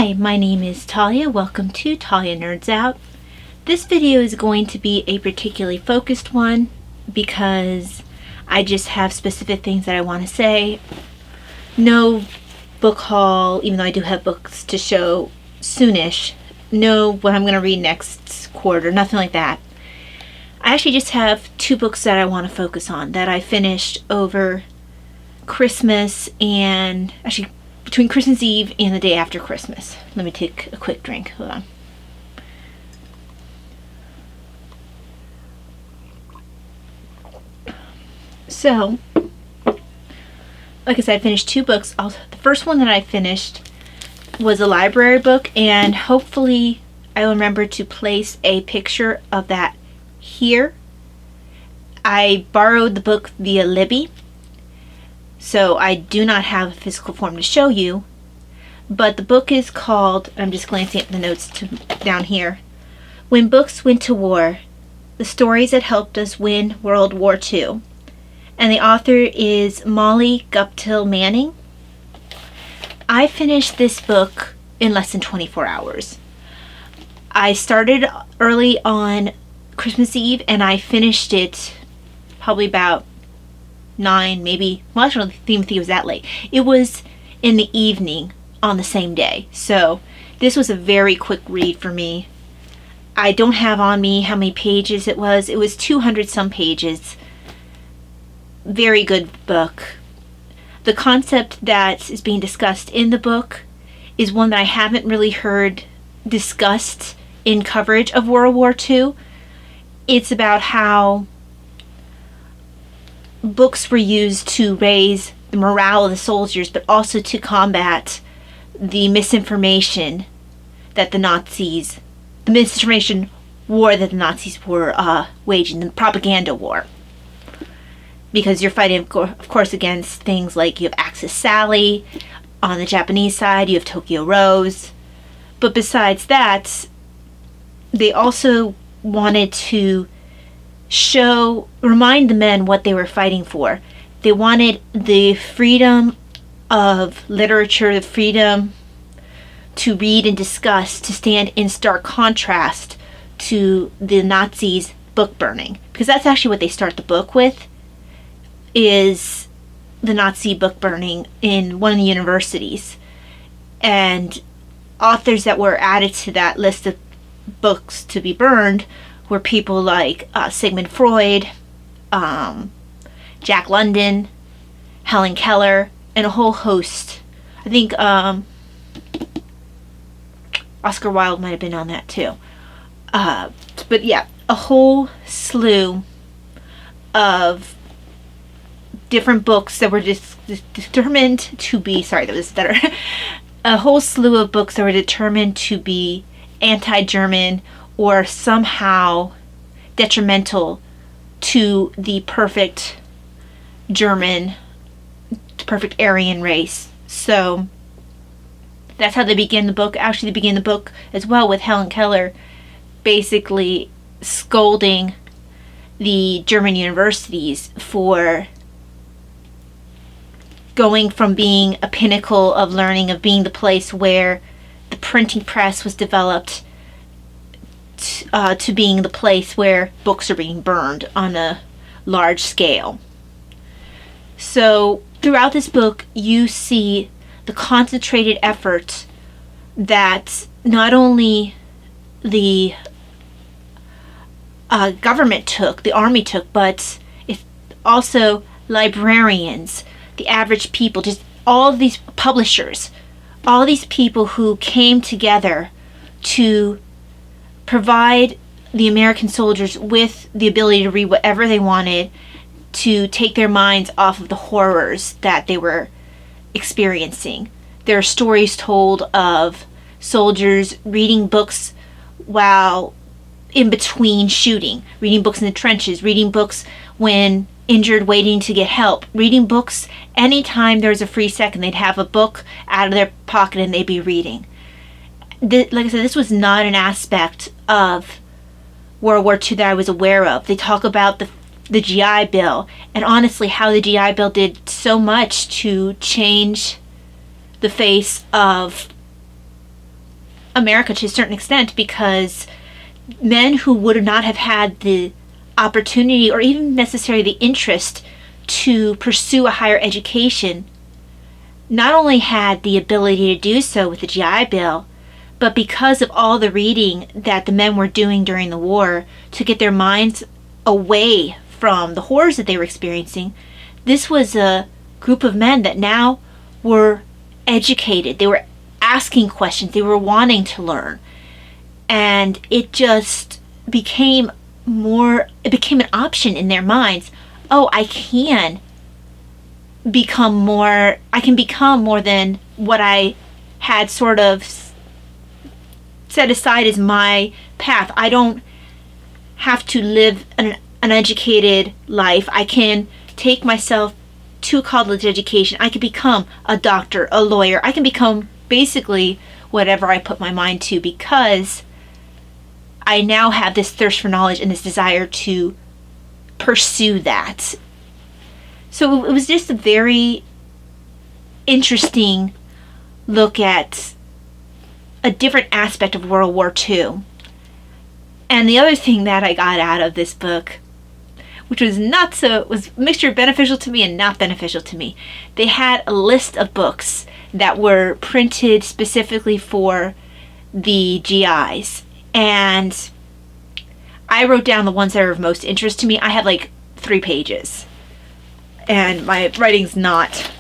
Hi, my name is Talia. Welcome to Talia Nerds Out. This video is going to be a particularly focused one because I just have specific things that I want to say. No book haul, even though I do have books to show soonish. No what I'm going to read next quarter, nothing like that. I actually just have two books that I want to focus on that I finished over Christmas and actually between Christmas Eve and the day after Christmas. Let me take a quick drink. Hold on. So, like I said, I finished two books. The first one that I finished was a library book, and hopefully I will remember to place a picture of that here. I borrowed the book via Libby, so I do not have a physical form to show you, but the book is called, I'm just glancing at the notes down here, When Books Went to War, The Stories That Helped Us Win World War II. And the author is Molly Guptill Manning. I finished this book in less than 24 hours. I started early on Christmas Eve and I finished it probably about 9, maybe, well, I don't even think it was that late. It was in the evening on the same day. So this was a very quick read for me. I don't have on me how many pages it was. It was 200 some pages. Very good book. The concept that is being discussed in the book is one that I haven't really heard discussed in coverage of World War II. It's about how books were used to raise the morale of the soldiers, but also to combat the misinformation that the misinformation war that the Nazis were waging, the propaganda war. Because you're fighting, of course, against things like you have Axis Sally on the Japanese side, you have Tokyo Rose. But besides that, they also wanted to remind the men what they were fighting for. They wanted the freedom of literature, the freedom to read and discuss, to stand in stark contrast to the Nazis' book burning. Because that's actually what they start the book with, is the Nazi book burning in one of the universities. And authors that were added to that list of books to be burned were people like Sigmund Freud, Jack London, Helen Keller, and a whole host. I think Oscar Wilde might have been on that too. But yeah, a whole slew of different books that were determined to be, sorry, that was better. A whole slew of books that were determined to be anti-German or somehow detrimental to the perfect German, perfect Aryan race. So that's how they begin the book. Actually, they begin the book as well with Helen Keller basically scolding the German universities for going from being a pinnacle of learning, of being the place where the printing press was developed, to being the place where books are being burned on a large scale. So throughout this book, you see the concentrated effort that not only the government took, the army took, but it's also librarians, the average people, just all of these publishers, all these people who came together to provide the American soldiers with the ability to read whatever they wanted, to take their minds off of the horrors that they were experiencing. There are stories told of soldiers reading books while in between shooting, reading books in the trenches, reading books when injured waiting to get help, reading books anytime there was a free second. They'd have a book out of their pocket and they'd be reading. Like I said, this was not an aspect of World War II that I was aware of. They talk about the GI Bill, and honestly how the GI Bill did so much to change the face of America to a certain extent, because men who would not have had the opportunity or even necessarily the interest to pursue a higher education not only had the ability to do so with the GI Bill, but because of all the reading that the men were doing during the war to get their minds away from the horrors that they were experiencing, this was a group of men that now were educated. They were asking questions. They were wanting to learn. And it just became an option in their minds. Oh, I can become more than what I had sort of set aside as my path. I don't have to live an educated life. I can take myself to college education. I can become a doctor, a lawyer. I can become basically whatever I put my mind to, because I now have this thirst for knowledge and this desire to pursue that. So it was just a very interesting look at a different aspect of World War II. And the other thing that I got out of this book, which was was a mixture of beneficial to me and not beneficial to me. They had a list of books that were printed specifically for the GIs. And I wrote down the ones that are of most interest to me. I had like 3 pages. And my writing's not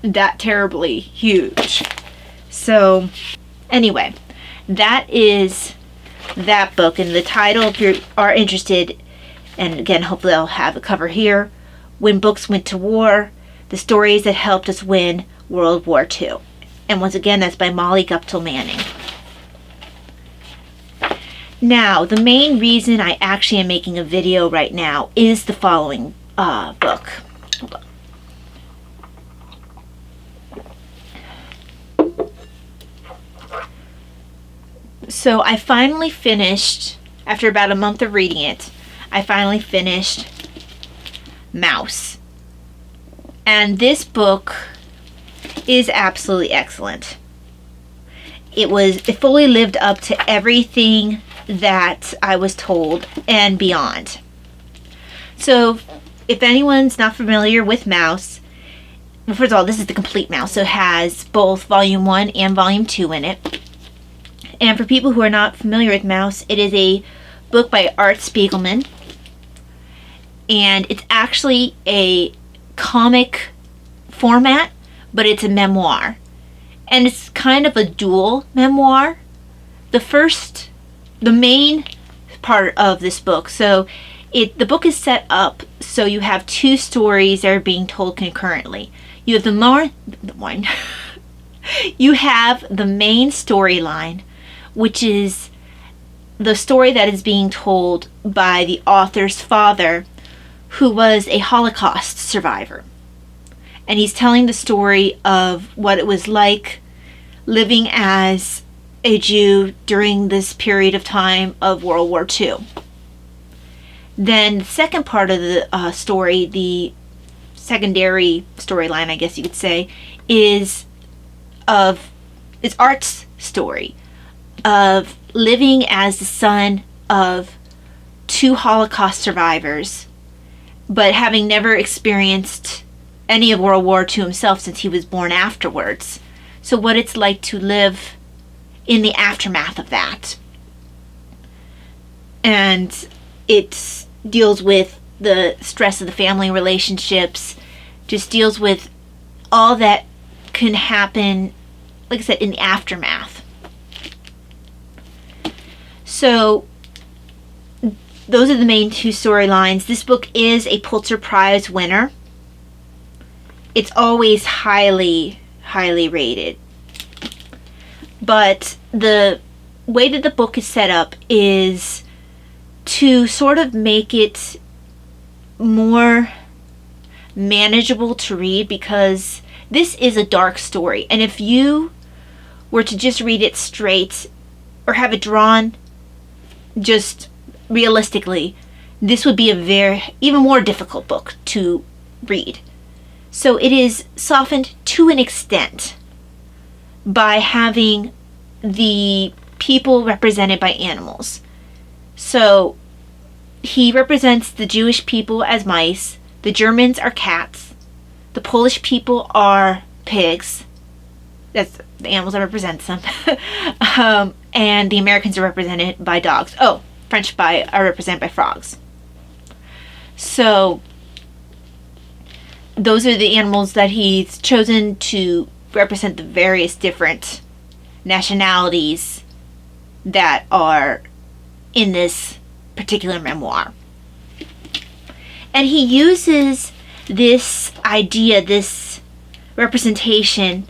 that terribly huge. So, anyway, that is that book. And the title, if you are interested, and again, hopefully I'll have a cover here, When Books Went to War, The Stories That Helped Us Win World War II. And once again, that's by Molly Guptill Manning. Now, the main reason I actually am making a video right now is the following book. Hold on. So I finally finished, after about a month of reading it, I finally finished Mouse. And this book is absolutely excellent. It fully lived up to everything that I was told and beyond. So if anyone's not familiar with Mouse, well, first of all, this is the complete Mouse, so it has both Volume 1 and Volume 2 in it. And for people who are not familiar with Mouse, it is a book by Art Spiegelman. And it's actually a comic format, but it's a memoir. And it's kind of a dual memoir. The main part of this book, so the book is set up so you have 2 stories that are being told concurrently. You have you have the main storyline, which is the story that is being told by the author's father, who was a Holocaust survivor. And he's telling the story of what it was like living as a Jew during this period of time of World War II. Then the second part of the story, the secondary storyline, I guess you could say, is Art's story of living as the son of 2 Holocaust survivors, but having never experienced any of World War II himself since he was born afterwards. So what it's like to live in the aftermath of that. And it deals with the stress of the family relationships, just deals with all that can happen, like I said, in the aftermath. So those are the main 2 storylines. This book is a Pulitzer Prize winner. It's always highly, highly rated. But the way that the book is set up is to sort of make it more manageable to read, because this is a dark story. And if you were to just read it straight or have it drawn just realistically, this would be even more difficult book to read. So it is softened to an extent by having the people represented by animals. So he represents the Jewish people as mice, the Germans are cats, the Polish people are pigs. That's the animals that represents them. And the Americans are represented by dogs. Oh, French are represented by frogs. So those are the animals that he's chosen to represent the various different nationalities that are in this particular memoir. And he uses this idea, this representation,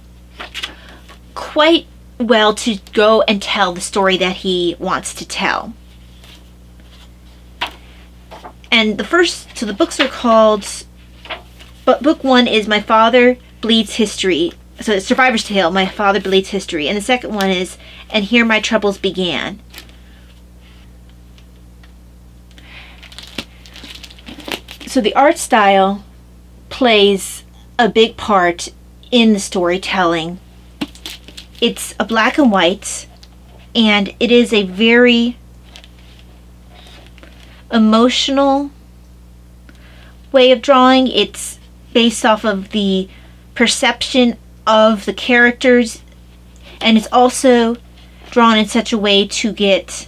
quite well to go and tell the story that he wants to tell. And the books are called, but book 1 is My Father Bleeds History. So it's Survivor's Tale, My Father Bleeds History. And the second one is And Here My Troubles Began. So the art style plays a big part in the storytelling. It's a black and white, and it is a very emotional way of drawing. It's based off of the perception of the characters, and it's also drawn in such a way to get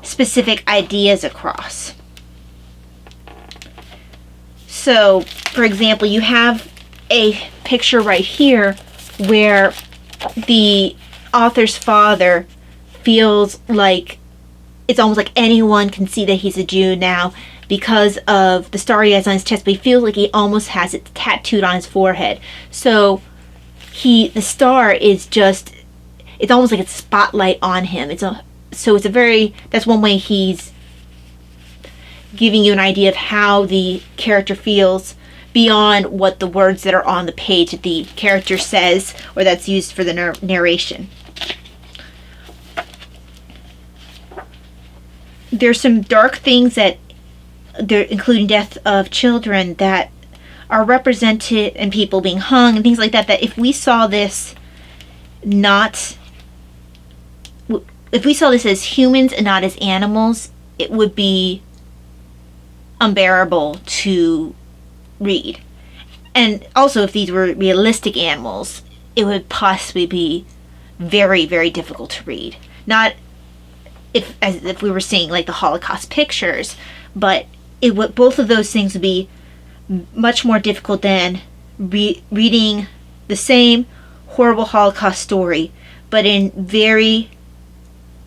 specific ideas across. So, for example, you have a picture right here where the author's father feels like it's almost like anyone can see that he's a Jew now because of the star he has on his chest, but he feels like he almost has it tattooed on his forehead. So the star is just, it's almost like a spotlight on him. That's one way he's giving you an idea of how the character feels beyond what the words that are on the page that the character says or that's used for the narration. There's some dark things including death of children, that are represented, and people being hung and things like that, that if we saw this as humans and not as animals, it would be unbearable to read. And also, if these were realistic animals, it would possibly be very, very difficult to read. Not as if we were seeing like the Holocaust pictures, but both of those things would be much more difficult than reading the same horrible Holocaust story, but in very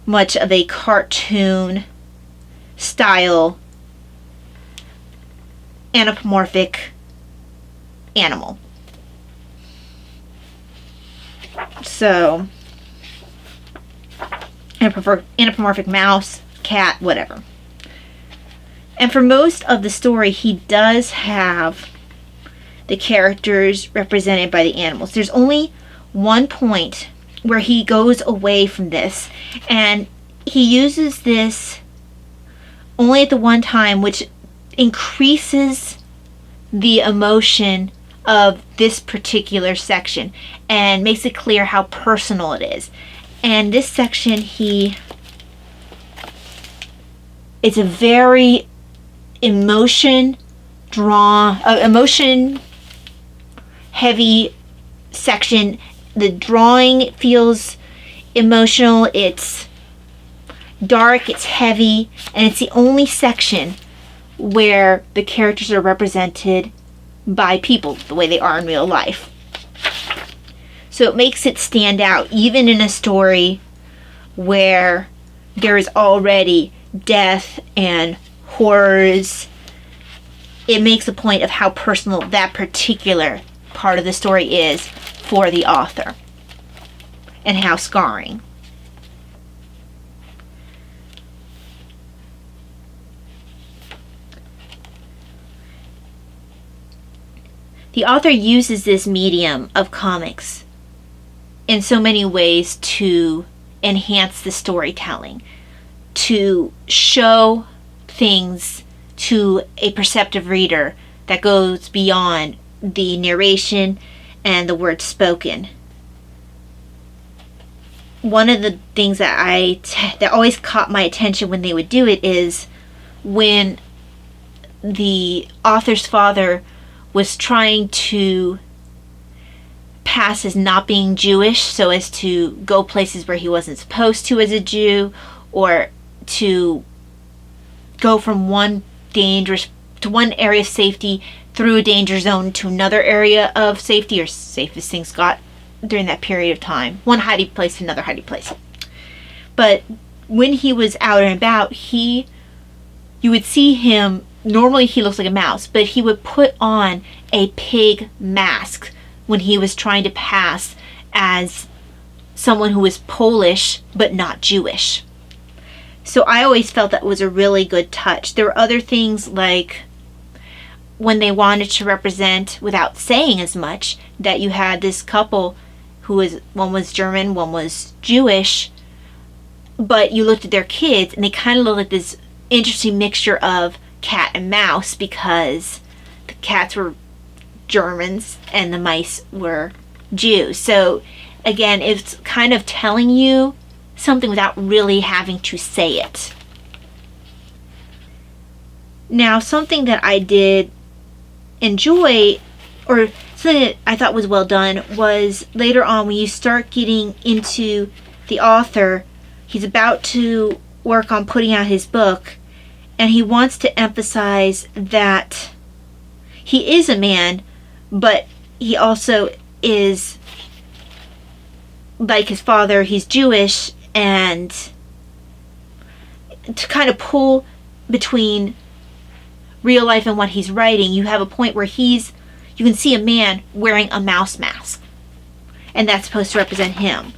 much of a cartoon style, anthropomorphic animal. So, anthropomorphic mouse, cat, whatever. And for most of the story, he does have the characters represented by the animals. There's only one point where he goes away from this, and he uses this only at the one time, which increases the emotion of this particular section and makes it clear how personal it is. And this section, it's a very emotion heavy section. The drawing feels emotional, it's dark, it's heavy, and it's the only section where the characters are represented by people the way they are in real life. So it makes it stand out, even in a story where there is already death and horrors. It makes a point of how personal that particular part of the story is for the author and how scarring. The author uses this medium of comics in so many ways to enhance the storytelling, to show things to a perceptive reader that goes beyond the narration and the words spoken. one of the things that that always caught my attention when they would do it is when the author's father was trying to pass as not being Jewish, so as to go places where he wasn't supposed to as a Jew, or to go from one area of safety through a danger zone to another area of safety, or safe as things got during that period of time. One hiding place to another hiding place. But when he was out and about, you would see him, normally he looks like a mouse, but he would put on a pig mask when he was trying to pass as someone who was Polish but not Jewish. So I always felt that was a really good touch. There were other things like when they wanted to represent, without saying as much, that you had this couple one was German, one was Jewish, but you looked at their kids and they kind of looked like this interesting mixture of cat and mouse, because the cats were Germans and the mice were Jews. So again, it's kind of telling you something without really having to say it. Now, something that I did enjoy, or something that I thought was well done, was later on when you start getting into the author, he's about to work on putting out his book, and he wants to emphasize that he is a man, but he also is, like his father, he's Jewish, and to kind of pull between real life and what he's writing, you have a point where you can see a man wearing a mouse mask, and that's supposed to represent him.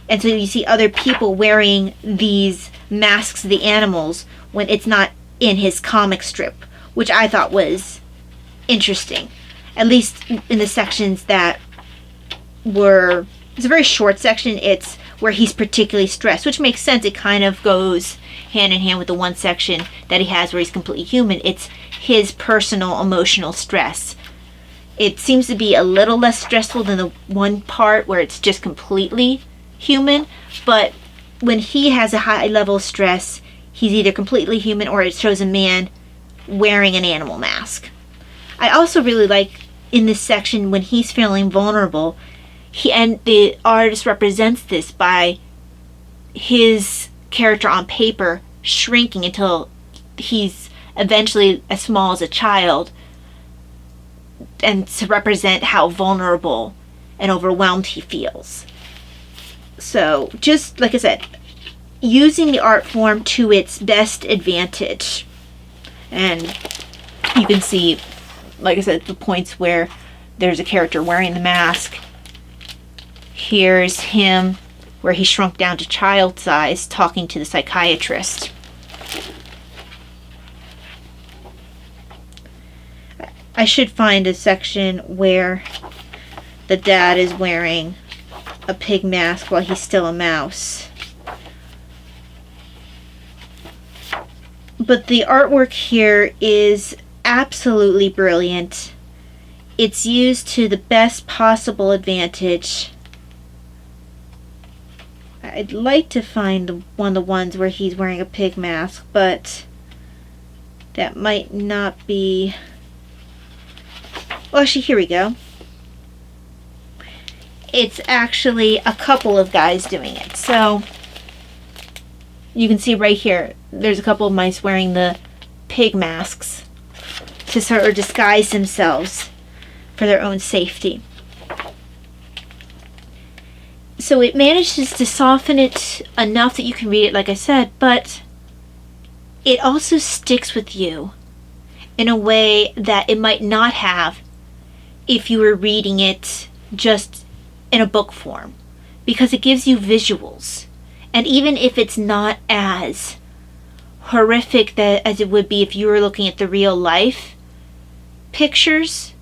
And so you see other people wearing these masks of the animals when it's not in his comic strip, which I thought was interesting. At least in the sections that it's a very short section, it's where he's particularly stressed, which makes sense. It kind of goes hand in hand with the one section that he has where he's completely human. It's his personal emotional stress. It seems to be a little less stressful than the one part where it's just completely human, but when he has a high level of stress, he's either completely human or it shows a man wearing an animal mask. I also really like in this section when he's feeling vulnerable, and the artist represents this by his character on paper shrinking until he's eventually as small as a child, and to represent how vulnerable and overwhelmed he feels. So, just like I said, using the art form to its best advantage. And you can see, like I said, the points where there's a character wearing the mask. Here's him where he shrunk down to child size talking to the psychiatrist. I should find a section where the dad is wearing a pig mask while he's still a mouse. But the artwork here is absolutely brilliant. It's used to the best possible advantage. I'd like to find one of the ones where he's wearing a pig mask, but that might not be... Well, actually, here we go. It's actually a couple of guys doing it. So you can see right here, there's a couple of mice wearing the pig masks to sort of disguise themselves for their own safety. So it manages to soften it enough that you can read it, like I said, but it also sticks with you in a way that it might not have if you were reading it just in a book form, because it gives you visuals. And even if it's not as horrific as it would be if you were looking at the real life pictures,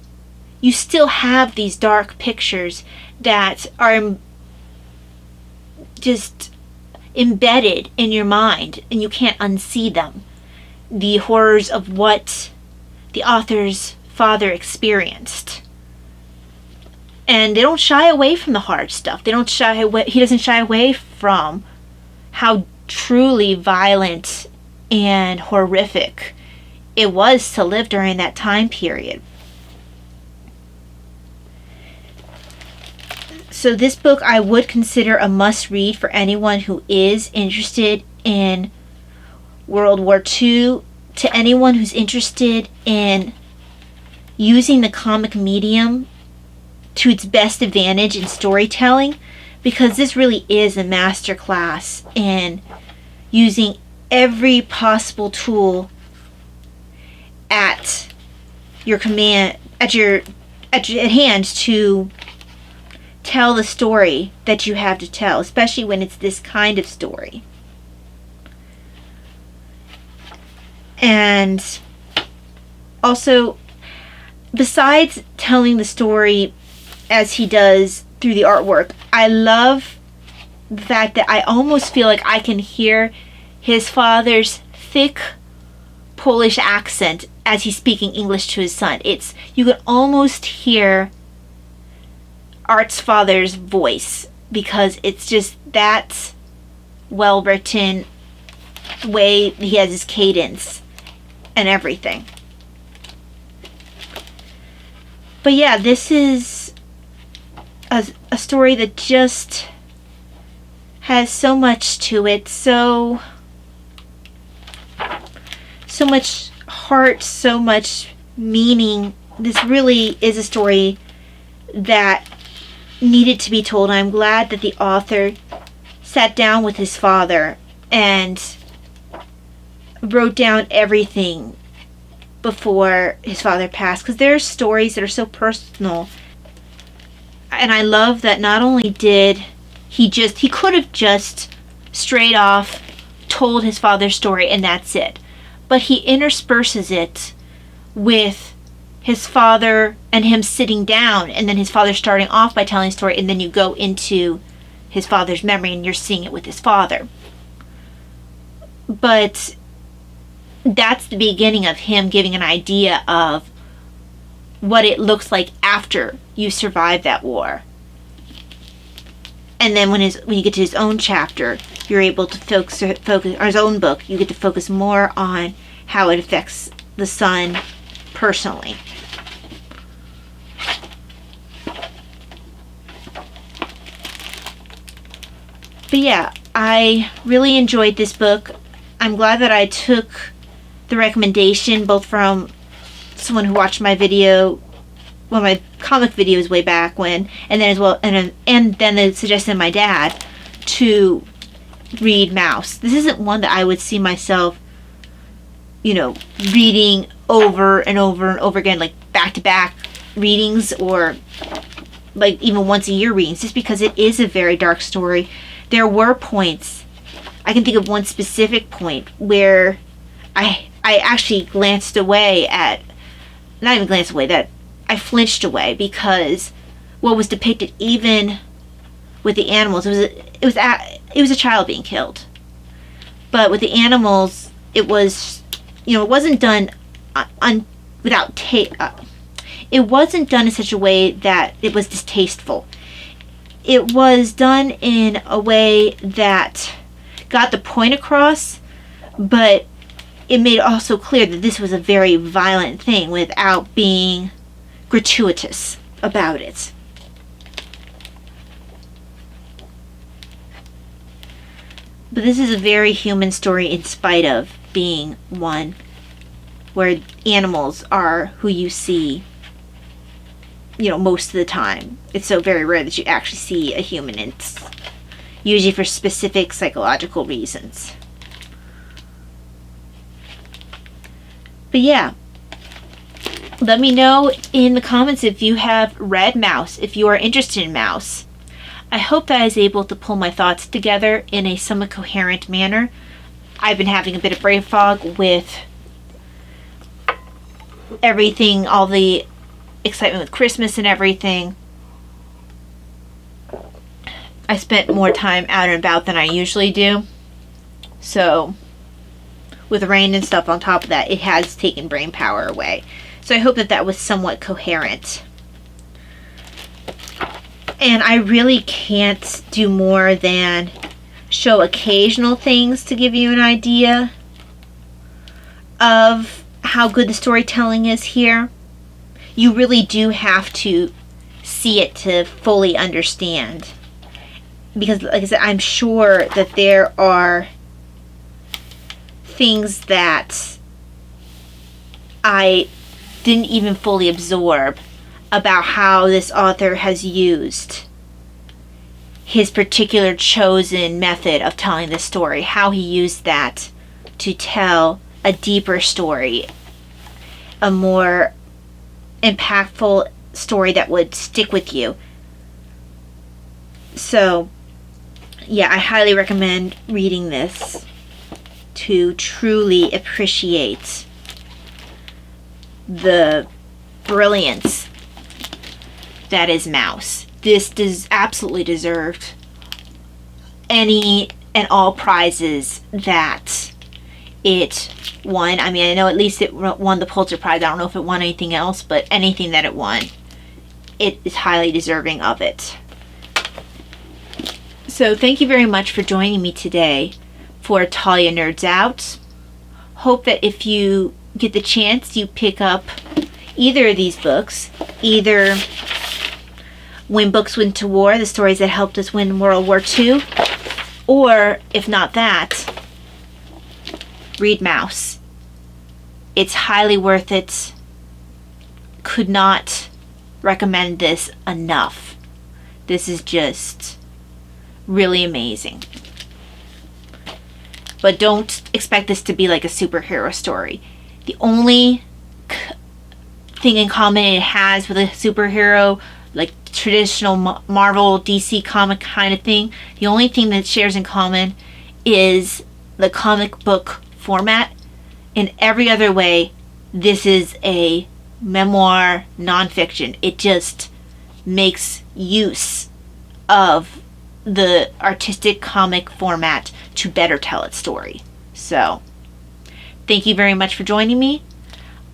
you still have these dark pictures that are just embedded in your mind and you can't unsee them. The horrors of what the author's father experienced. And they don't shy away from the hard stuff. He doesn't shy away from how truly violent and horrific it was to live during that time period. So this book I would consider a must-read for anyone who is interested in World War II, to anyone who's interested in using the comic medium to its best advantage in storytelling, because this really is a masterclass in using every possible tool at your command, at hand to tell the story that you have to tell, especially when it's this kind of story. And also, besides telling the story as he does through the artwork, I love the fact that I almost feel like I can hear his father's thick Polish accent as he's speaking English to his son. You can almost hear Art's father's voice, because it's just that well written, the way he has his cadence and everything. But yeah, this is a story that just has so much to it, so much heart, so much meaning. This really is a story that needed to be told. I'm glad that the author sat down with his father and wrote down everything before his father passed, because there are stories that are so personal. And I love that not only did he could have just straight off told his father's story and that's it, but he intersperses it with his father and him sitting down, and then his father starting off by telling a story, and then you go into his father's memory and you're seeing it with his father. But that's the beginning of him giving an idea of what it looks like after you survive that war. And then when you get to his own chapter, you're able to focus, or his own book, you get to focus more on how it affects the son personally. But yeah, I really enjoyed this book. I'm glad that I took the recommendation both from someone who watched my video, one of my comic videos way back when, and then as well, and then the suggestion of my dad to read Mouse. This isn't one that I would see myself, reading over and over and over again, like back-to-back readings, or like even once a year readings, just because it is a very dark story. There were points, I can think of one specific point where I actually glanced away at, not even glanced away, that I flinched away, because what was depicted, even with the animals, it was a child being killed. But with the animals, it was, it wasn't done it wasn't done in such a way that it was distasteful. It was done in a way that got the point across, but it made it also clear that this was a very violent thing without being gratuitous about it. But this is a very human story, in spite of being one where animals are who you see, most of the time. It's so very rare that you actually see a human. It's usually for specific psychological reasons. But yeah, let me know in the comments if you have read Mouse, if you are interested in Mouse. I hope that I was able to pull my thoughts together in a somewhat coherent manner. I've been having a bit of brain fog with everything, all the excitement with Christmas and everything. I spent more time out and about than I usually do. So, with rain and stuff on top of that, it has taken brain power away. So I hope that was somewhat coherent. And I really can't do more than show occasional things to give you an idea of how good the storytelling is here. You really do have to see it to fully understand. Because, like I said, I'm sure that there are things that I didn't even fully absorb about how this author has used his particular chosen method of telling the story, how he used that to tell a deeper story, a more impactful story that would stick with you. So, yeah, I highly recommend reading this to truly appreciate the brilliance that is Mouse. This absolutely deserved any and all prizes that it won. I mean, I know at least it won the Pulitzer Prize. I don't know if it won anything else, but anything that it won, it is highly deserving of it. So thank you very much for joining me today for Talia Nerds Out. Hope that if you get the chance, you pick up either of these books, either When Books Went to War, the stories that helped us win World War II, or if not that, read Mouse. It's highly worth it. Could not recommend this enough. This is just really amazing. But don't expect this to be like a superhero story. The only thing in common it has with a superhero, like traditional Marvel, DC comic kind of thing, the only thing that it shares in common is the comic book format. In every other way, this is a memoir, nonfiction. It just makes use of the artistic comic format to better tell its story. So, thank you very much for joining me.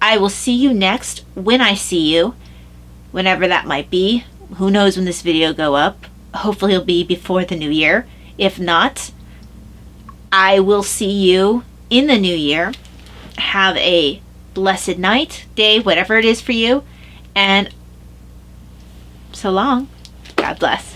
I will see you next when I see you, whenever that might be. Who knows when this video go up? Hopefully it'll be before the new year. If not, I will see you in the new year. Have a blessed night, day, whatever it is for you, and so long. God bless.